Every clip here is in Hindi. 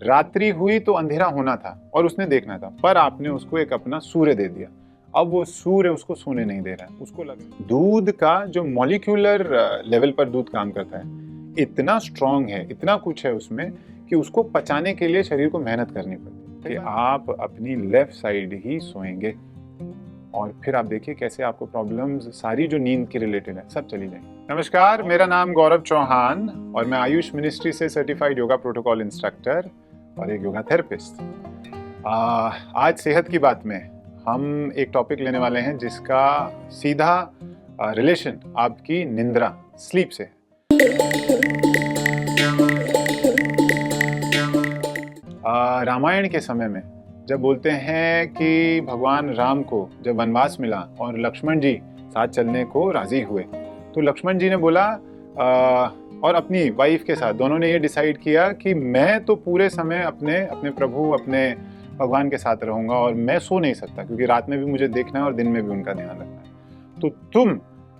रात्रि हुई तो अंधेरा होना था और उसने देखना था, पर आपने उसको एक अपना सूर्य दे दिया। अब वो सूर्य उसको सोने नहीं दे रहा है। उसको लगा दूध का जो मॉलिक्यूलर लेवल पर दूध काम करता है इतना स्ट्रांग है, इतना कुछ है उसमें कि उसको पचाने के लिए शरीर को मेहनत करनी पड़ती है कि आप अपनी लेफ्ट साइड ही सोएंगे और फिर आप देखिए कैसे आपको प्रॉब्लम्स सारी जो नींद की रिलेटेड है सब चली जाएंगी। नमस्कार, मेरा नाम गौरव चौहान और मैं आयुष मिनिस्ट्री से सर्टिफाइड योगा प्रोटोकॉल इंस्ट्रक्टर और एक योगा थेरेपिस्ट। आज सेहत की बात में हम एक टॉपिक लेने वाले हैं जिसका सीधा रिलेशन आपकी निंद्रा, स्लीप से है। रामायण के समय में जब बोलते हैं कि भगवान राम को जब वनवास मिला और लक्ष्मण जी साथ चलने को राजी हुए, तो लक्ष्मण जी ने बोला और अपनी वाइफ के साथ दोनों ने ये डिसाइड किया कि मैं तो पूरे समय अपने प्रभु, अपने भगवान के साथ रहूंगा और मैं सो नहीं सकता क्योंकि रात में भी मुझे देखना है और दिन में भी उनका ध्यान रखना है। तो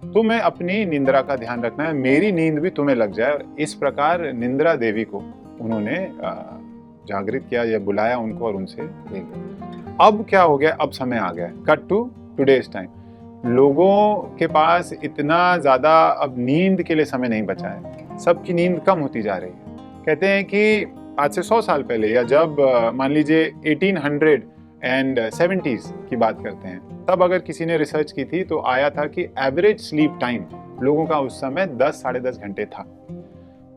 तुम्हें अपनी निंद्रा का ध्यान रखना है, मेरी नींद भी तुम्हें लग जाए। और इस प्रकार निंद्रा देवी को उन्होंने जागृत किया या बुलाया उनको और उनसे ले लिया। अब क्या हो गया, अब समय आ गया, कट टू टुडेज टाइम। लोगों के पास इतना ज़्यादा अब नींद के लिए समय नहीं बचा है, सबकी नींद कम होती जा रही है। कहते हैं कि आज से 100 साल पहले या जब मान लीजिए 1870s की बात करते हैं, तब अगर किसी ने रिसर्च की थी तो आया था कि एवरेज स्लीप टाइम लोगों का उस समय 10 साढ़े 10 घंटे था।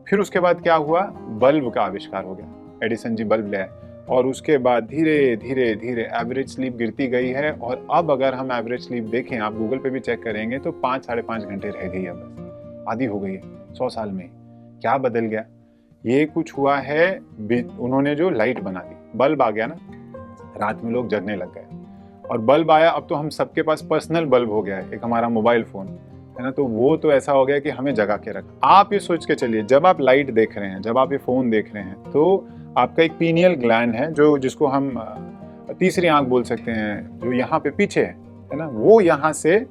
फिर उसके बाद क्या हुआ, बल्ब का आविष्कार हो गया, एडिसन जी बल्ब लाए और उसके बाद धीरे धीरे धीरे एवरेज स्लीप गिरती गई है। और अब अगर हम एवरेज स्लीप देखें, आप गूगल पे भी चेक करेंगे तो 5 साढ़े 5 घंटे रह गई है, बस आधी हो गई है 100 साल में। क्या बदल गया, ये कुछ हुआ है, उन्होंने जो लाइट बना दी, बल्ब आ गया ना, रात में लोग जगने लग गए और बल्ब आया। अब तो हम सबके पास पर्सनल बल्ब हो गया है, एक हमारा मोबाइल फोन है ना, तो वो तो ऐसा हो गया कि हमें जगा के रख। आप ये सोच के चलिए, जब आप लाइट देख रहे हैं, जब आप ये फोन देख रहे हैं, तो आपका एक पीनियल ग्लैंड है जो जिसको हम तीसरी आंख बोल सकते हैं, जो यहाँ पे पीछे है ना, वो यहाँ से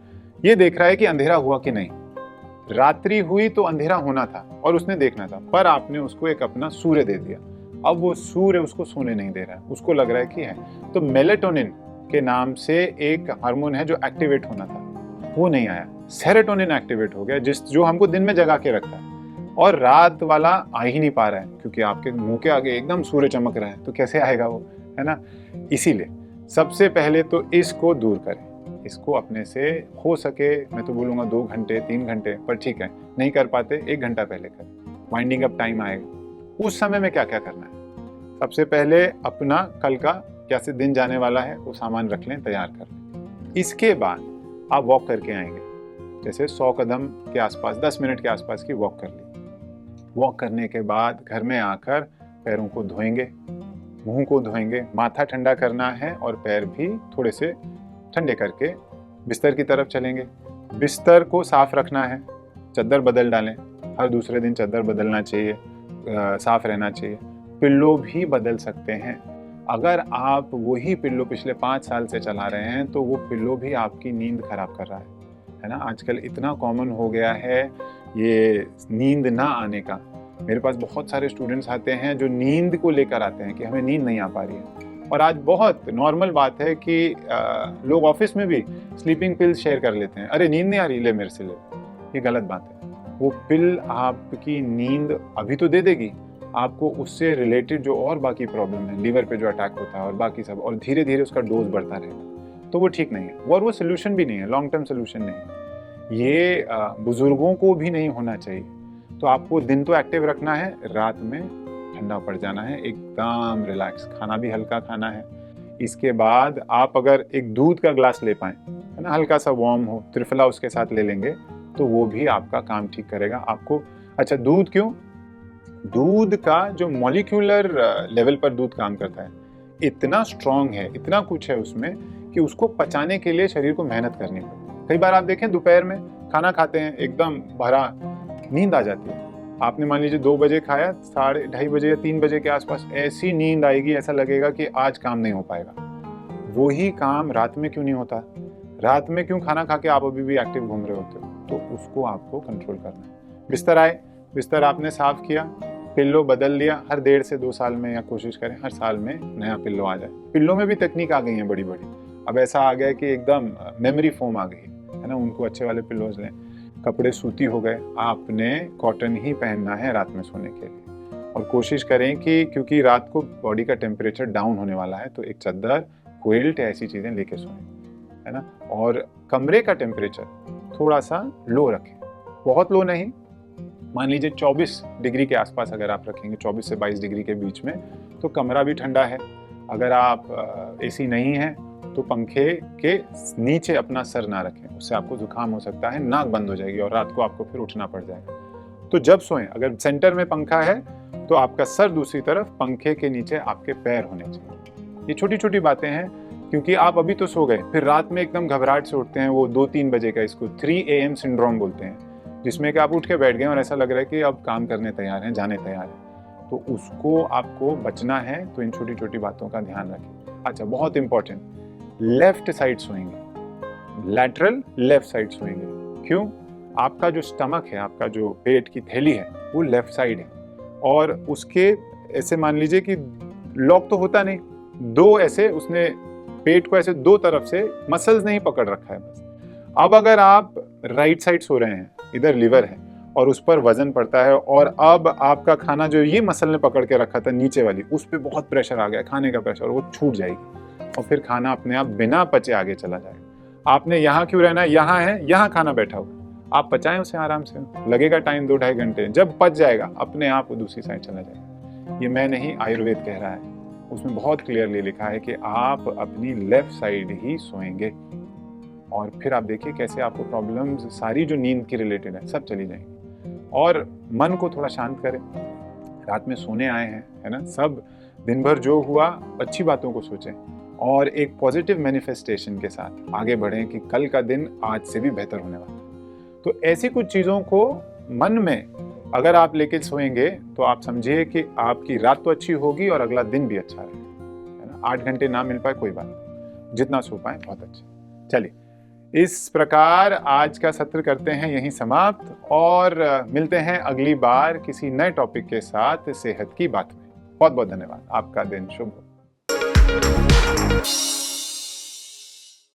ये देख रहा है कि अंधेरा हुआ कि नहीं। रात्रि हुई तो अंधेरा होना था और उसने देखना था, पर आपने उसको एक अपना सूर्य दे दिया। अब वो सूर्य उसको सोने नहीं दे रहा है, उसको लग रहा है कि है। तो मेलेटोनिन के नाम से एक हार्मोन है जो एक्टिवेट होना था, वो नहीं आया। सेरोटोनिन एक्टिवेट हो गया जो हमको दिन में जगा के रखता है, और रात वाला आ ही नहीं पा रहा है क्योंकि आपके मुंह के आगे एकदम सूर्य चमक रहा है, तो कैसे आएगा वो, है ना। इसीलिए सबसे पहले तो इसको दूर करें, इसको अपने से हो सके, मैं तो बोलूँगा 2 घंटे 3 घंटे, पर ठीक है नहीं कर पाते 1 घंटा पहले करें। वाइंडिंग अप टाइम आएगा, उस समय में क्या क्या करना है। सबसे पहले अपना कल का कैसे दिन जाने वाला है वो सामान रख लें, तैयार कर लें। इसके बाद आप वॉक करके आएंगे, जैसे 100 कदम के आसपास, 10 मिनट के आसपास की वॉक कर ली। वॉक करने के बाद घर में आकर पैरों को धोएंगे, मुंह को धोएंगे, माथा ठंडा करना है और पैर भी थोड़े से ठंडे करके बिस्तर की तरफ चलेंगे। बिस्तर को साफ रखना है, चद्दर बदल डालें, हर दूसरे दिन चद्दर बदलना चाहिए, साफ रहना चाहिए। पिल्लो भी बदल सकते हैं, अगर आप वही पिल्लो पिछले 5 साल से चला रहे हैं तो वो पिल्लो भी आपकी नींद खराब कर रहा है ना। आजकल इतना कॉमन हो गया है ये नींद ना आने का। मेरे पास बहुत सारे स्टूडेंट्स आते हैं जो नींद को लेकर आते हैं कि हमें नींद नहीं आ पा रही है, और आज बहुत नॉर्मल बात है कि लोग ऑफिस में भी स्लीपिंग पिल्स शेयर कर लेते हैं। अरे नींद नहीं आ रही, ले मेरे से ले। ये गलत बात है। वो पिल आपकी नींद अभी तो दे देगी, आपको उससे रिलेटेड जो और बाकी प्रॉब्लम है, लीवर पे जो अटैक होता है और बाकी सब, और धीरे धीरे उसका डोज बढ़ता रहेगा, तो वो ठीक नहीं है और वो सोल्यूशन भी नहीं है, लॉन्ग टर्म सोल्यूशन नहीं है। ये बुजुर्गों को भी नहीं होना चाहिए। तो आपको दिन तो एक्टिव रखना है, रात में ठंडा पड़ जाना है, एकदम रिलैक्स, खाना भी हल्का खाना है। इसके बाद आप अगर एक दूध का ग्लास ले पाएँ, है ना, हल्का सा वार्म हो, त्रिफला उसके साथ ले लेंगे तो वो भी आपका काम ठीक करेगा आपको। अच्छा, दूध क्यों? दूध का जो मॉलिक्यूलर लेवल पर दूध काम करता है इतना स्ट्रांग है, इतना कुछ है उसमें कि उसको पचाने के लिए शरीर को मेहनत करनी पड़ती है। कई बार आप देखें दोपहर में खाना खाते हैं, एकदम भरा, नींद आ जाती है। आपने मान लीजिए 2 बजे खाया, 2:30 बजे या 3 बजे के आसपास ऐसी नींद आएगी, ऐसा लगेगा कि आज काम नहीं हो पाएगा। वही काम रात में क्यों नहीं होता? रात में क्यों खाना खा के आप अभी भी एक्टिव घूम रहे होते हो? तो उसको आपको कंट्रोल करना है। बिस्तर आए, बिस्तर आपने साफ किया, पिल्लो बदल लिया, हर 1.5 से 2 साल में, या कोशिश करें हर साल में नया पिल्लो आ जाए। पिल्लो में भी तकनीक आ गई है बड़ी बड़ी, अब ऐसा आ गया कि एकदम मेमोरी फोम आ गई है ना, उनको अच्छे वाले पिल्लोज लें। कपड़े सूती हो गए, आपने कॉटन ही पहनना है रात में सोने के लिए। और कोशिश करें कि क्योंकि रात को बॉडी का टेम्परेचर डाउन होने वाला है, तो एक चादर, क्विल्ट, ऐसी चीज़ें लेके सोएं, है ना। और कमरे का टेम्परेचर थोड़ा सा लो रखें, बहुत लो नहीं। मान लीजिए 24 डिग्री के आसपास अगर आप रखेंगे, 24 से 22 डिग्री के बीच में, तो कमरा भी ठंडा है। अगर आप एसी नहीं है तो पंखे के नीचे अपना सर ना रखें, उससे आपको जुकाम हो सकता है, नाक बंद हो जाएगी और रात को आपको फिर उठना पड़ जाएगा। तो जब सोएं, अगर सेंटर में पंखा है तो आपका सर दूसरी तरफ, पंखे के नीचे आपके पैर होने चाहिए। ये छोटी छोटी बातें हैं, क्योंकि आप अभी तो सो गए, फिर रात में एकदम घबराहट से उठते हैं, वो 2-3 बजे का, इसको 3 AM सिंड्रोम बोलते हैं, जिसमें कि आप उठ के बैठ गए और ऐसा लग रहा है कि अब काम करने तैयार हैं, जाने तैयार हैं। तो उसको आपको बचना है, तो इन छोटी छोटी बातों का ध्यान रखें। अच्छा, बहुत इंपॉर्टेंट, लेफ्ट साइड सोएंगे, लैटरल लेफ्ट साइड सोएंगे। क्यों? आपका जो स्टमक है, आपका जो पेट की थैली है, वो लेफ्ट साइड है, और उसके ऐसे मान लीजिए कि लॉक तो होता नहीं, दो ऐसे उसने पेट को ऐसे दो तरफ से मसल्स नहीं पकड़ रखा है बस। अब अगर आप राइट साइड सो रहे हैं, इधर लिवर है और उस पर वजन पड़ता है, और अब आपका खाना जो ये मसल ने पकड़ के रखा था नीचे वाली, उस पर बहुत प्रेशर आ गया, खाने का प्रेशर, और वो छूट जाएगी और फिर खाना अपने आप बिना पचे आगे चला जाएगा। आपने यहाँ क्यों रहना है? यहाँ है, यहाँ खाना बैठा हुआ, आप पचाएं उसे आराम से, लगेगा टाइम 2-2.5 घंटे, जब पच जाएगा अपने आप वो दूसरी साइड चला जाएगा। ये मैं नहीं, आयुर्वेद कह रहा है, उसमें बहुत क्लियरली लिखा है कि आप अपनी लेफ्ट साइड ही सोएंगे, और फिर आप देखिए कैसे आपको प्रॉब्लम्स सारी जो नींद की रिलेटेड है सब चली जाएंगी। और मन को थोड़ा शांत करें, रात में सोने आए हैं, है ना, सब दिन भर जो हुआ अच्छी बातों को सोचें और एक पॉजिटिव मैनिफेस्टेशन के साथ आगे बढ़ें कि कल का दिन आज से भी बेहतर होने वाला है। तो ऐसी कुछ चीज़ों को मन में अगर आप लेके सोएंगे तो आप समझिए कि आपकी रात तो अच्छी होगी और अगला दिन भी अच्छा रहेगा, है ना। 8 घंटे ना मिल पाए कोई बात नहीं, जितना सो पाए बहुत अच्छा। चलिए, इस प्रकार आज का सत्र करते हैं यहीं समाप्त, और मिलते हैं अगली बार किसी नए टॉपिक के साथ सेहत की बात में। बहुत बहुत धन्यवाद, आपका दिन शुभ हो।